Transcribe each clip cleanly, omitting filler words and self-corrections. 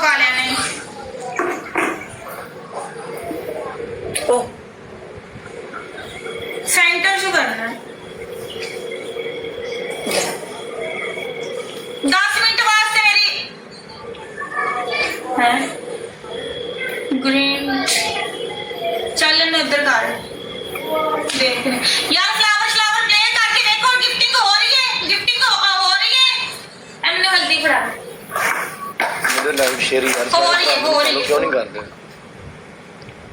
पा लिया नहीं ओ सेंटर से करना है 10 मिनट वास्ते मेरी है ग्रीन चल मैं उधर कर देख रहे यार फ्लावर फ्लावर प्ले करके देखो गिफ्टिंग हो रही है गिफ्टिंग हो रही है एमने हल्दी फड़ा मेरे लाइव शेयर यार हो रही है क्यों नहीं करते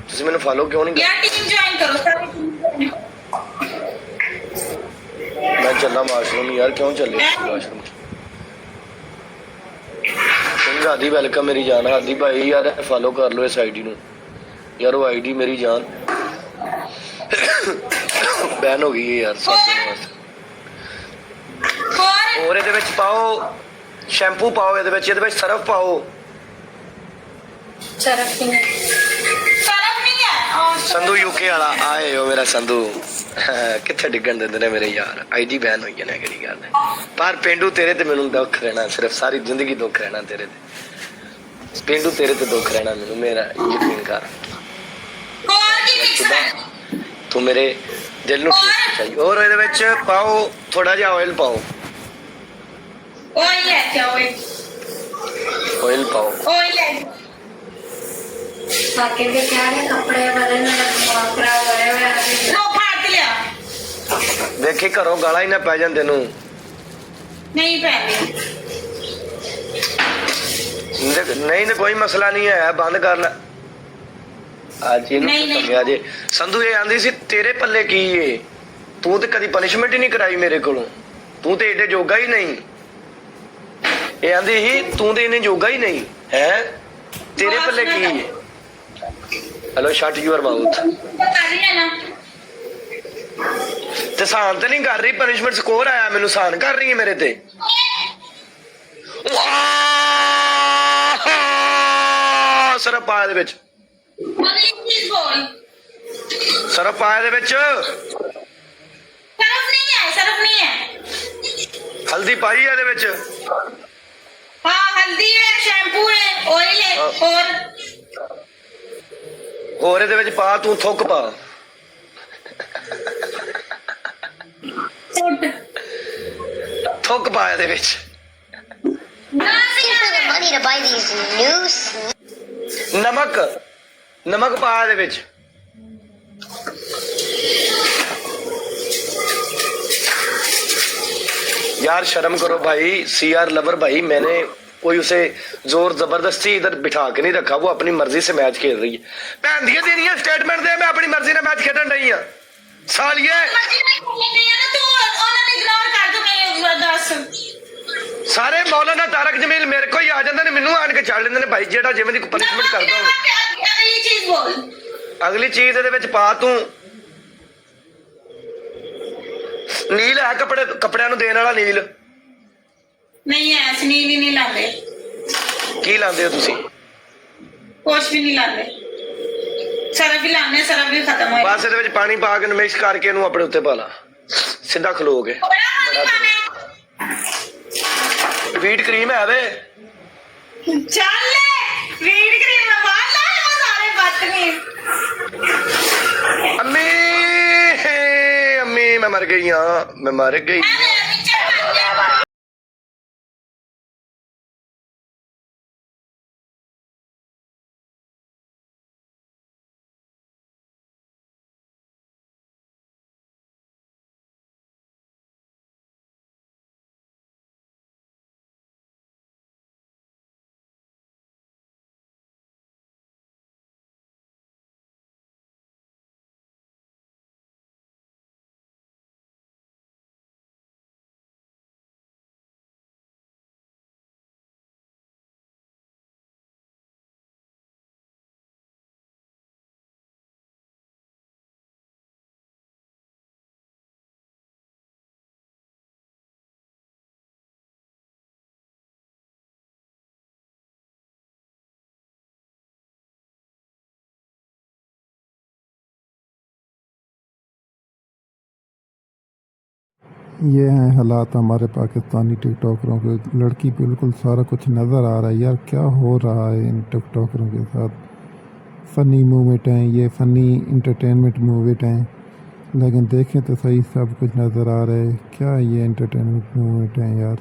ਤੁਸੀਂ ਮੈਨੂੰ ਫਾਲੋ ਕਿਉਂ ਨਹੀਂ यार टीम ज्वाइन करो सारी टीम ਮੈਂ ਚੱਲਾਂ ਵਾਸ਼ਰੂਮ ਯਾਰ ਕਿਉਂ ਚੱਲੇ ਵਾਸ਼ਰੂਮ ਸਿੰਘ ਆਦੀ ਵੈਲਕਮ ਮੇਰੀ ਜਾਨ ਆਦੀ ਭਾਈ ਯਾਰ ਫਾਲੋ ਕਰ ਲਓ ਇਸ ਆਈਡੀ ਨੂੰ ਯਾਰ ਉਹ ਆਈਡੀ ਮੇਰੀ ਜਾਨ ਬੈਨ ਹੋ ਗਈ ਹੈ ਯਾਰ ਸਭ ਦਿਨ ਵਾਸਤੇ ਹੋਰ ਇਹਦੇ ਵਿੱਚ ਪਾਓ ਸ਼ੈਂਪੂ ਪਾਓ ਇਹਦੇ ਵਿੱਚ ਸਰਫ ਪਾਓ सरफ नहीं है ਸੰਧੂ ਯੂਕੇ ਵਾਲਾ ਆਏ ਹੋ ਮੇਰਾ ਸੰਧੂ ਕਿੱਥੇ ਡਿੱਗਣ ਦਿੰਦੇ ਨੇ ਮੇਰੇ ਯਾਰ ਆਈਡੀ ਬੈਨ ਹੋਈ ਹੈ ਨਾ ਕਿਹੜੀ ਗੱਲ ਹੈ ਪਰ ਪਿੰਡੂ ਤੇਰੇ ਤੇ ਮੈਨੂੰ ਦੁੱਖ ਰਹਿਣਾ ਸਿਰਫ ਸਾਰੀ ਜ਼ਿੰਦਗੀ ਦੁੱਖ ਰਹਿਣਾ ਤੇਰੇ ਤੇ ਪਿੰਡੂ ਤੇਰੇ ਤੇ ਦੁੱਖ ਰਹਿਣਾ ਮੈਨੂੰ ਮੇਰਾ ਯਕੀਨ ਕਰ और की मिक्स है ਤੂੰ ਮੇਰੇ ਦਿਲ ਨੂੰ ਚਾਹੀਏ ਔਰ ਇਹਦੇ ਵਿੱਚ ਪਾਓ ਥੋੜਾ ਜਿਹਾ ਆਇਲ ਪਾਓ ऑयल है क्या ਆਇਲ ਪਾਓ ऑयल है बाकी के क्या है कपड़े बदलने कपड़ा हुए लो फाड़ लिया ਵੇਖੇ ਘਰੋਂ ਗਾਲਾਂ ਹੀ ਨਾ ਪੈ ਜਾਣ ਤੈਨੂੰ नहीं पहले ਨਹੀਂ ਤੇ ਕੋਈ ਮਸਲਾ ਨਹੀਂ ਹੈ ਬੰਦ ਕਰ ਲੈ ਅੱਜ ਇਹਨੂੰ ਸਮਝਿਆ ਜੇ ਸੰਧੂ ਇਹ ਆਂਦੀ ਸੀ ਤੇਰੇ ਪੱਲੇ ਕੀ ਏ ਤੂੰ ਤੇ ਕਦੀ ਪਨਿਸ਼ਮੈਂਟ ਹੀ ਨਹੀਂ ਕਰਾਈ ਮੇਰੇ ਕੋਲੋਂ ਤੂੰ ਤੇ ਏਡੇ ਜੋਗਾ ਹੀ ਨਹੀਂ ਇਹ ਆਂਦੀ ਸੀ ਤੂੰ ਤੇ ਇਹਨੇ ਜੋਗਾ ਹੀ ਨਹੀਂ ਹੈ ਤੇਰੇ ਪੱਲੇ ਕੀ ਏ हेलो शट यूर माउथ कर रही है ना ਤੇ ਸਾਨ ਤੇ ਨਹੀਂ ਕਰ ਰਹੀ ਪਨਿਸ਼ਮੈਂਟ ਸਕੋਰ ਆਇਆ ਮੈਨੂੰ ਸਾਨ ਕਰ ਰਹੀ ਹੈ ਮੇਰੇ ਤੇ ਸਰਫ ਪਾਇਆ ਦੇ ਵਿੱਚ अगली चीज बोल ਸਰਫ ਪਾਇਆ ਦੇ ਵਿੱਚ सरफ नहीं है ਹਲਦੀ ਪਾਈ ਇਹਦੇ ਵਿੱਚ हाँ हल्दी है शैम्पू है ऑयल है और ਹੋਰ ਇਹਦੇ ਵਿੱਚ ਪਾ ਤੂੰ ਥੁੱਕ ਪਾ ਥੁੱਕ ਪਾ ਇਹਦੇ ਵਿੱਚ money to buy these new ਨਮਕ ਪਾ ਇਹਦੇ ਵਿੱਚ यार शर्म करो भाई सीआर लवर भाई मैंने कोई उसे जोर जबरदस्ती इधर बिठा के नहीं रखा वो अपनी मर्जी से मैच खेल रही है भैन दी तेरी स्टेटमेंट दे मैं अपनी मर्जी से मैच खेलन रही हां सालिए सारे मौलाना तारक जमील मेरे को ही आ जाते ने मेनू आन के छड़ लेंदे ने भाई जेड़ा जिवें दी पनिशमेंट करदा हूं अगली चीज ਇਹਦੇ ਵਿੱਚ ਪਾ ਤੂੰ नील है कपड़े कपड़ियां नु देने वाला नील नहीं है नील ही नहीं लाते की लांदे हो तुसी कुछ भी नहीं लाते सरफ भी लाने सरफ भी खत्म हो बस ਇਹਦੇ ਵਿੱਚ ਪਾਣੀ ਪਾ ਕੇ ਮਿਕਸ ਕਰਕੇ ਇਹਨੂੰ ਆਪਣੇ ਉੱਤੇ ਪਾ ਲਾ ਸਿੱਧਾ ਖਲੋ ਕੇ ਵੀਟ ਕਰੀਮ ਹੈ ਵੇ चल वीड क्रीम में बाल लाए वो सारे बदतमीज अम्मी अम्मी मैं मर गई हाँ मैं मर गई ये हैं हालात हमारे पाकिस्तानी टिकटॉकरों के। लड़की बिल्कुल सारा कुछ नज़र आ रहा है यार, क्या हो रहा है इन टिकटॉकरों के साथ। फ़नी मूवमेंट हैं ये, फ़नी इंटरटेनमेंट मूवमेंट हैं, लेकिन देखें तो सही सब कुछ नज़र आ रहा है। क्या ये इंटरटेनमेंट मूवमेंट हैं यार।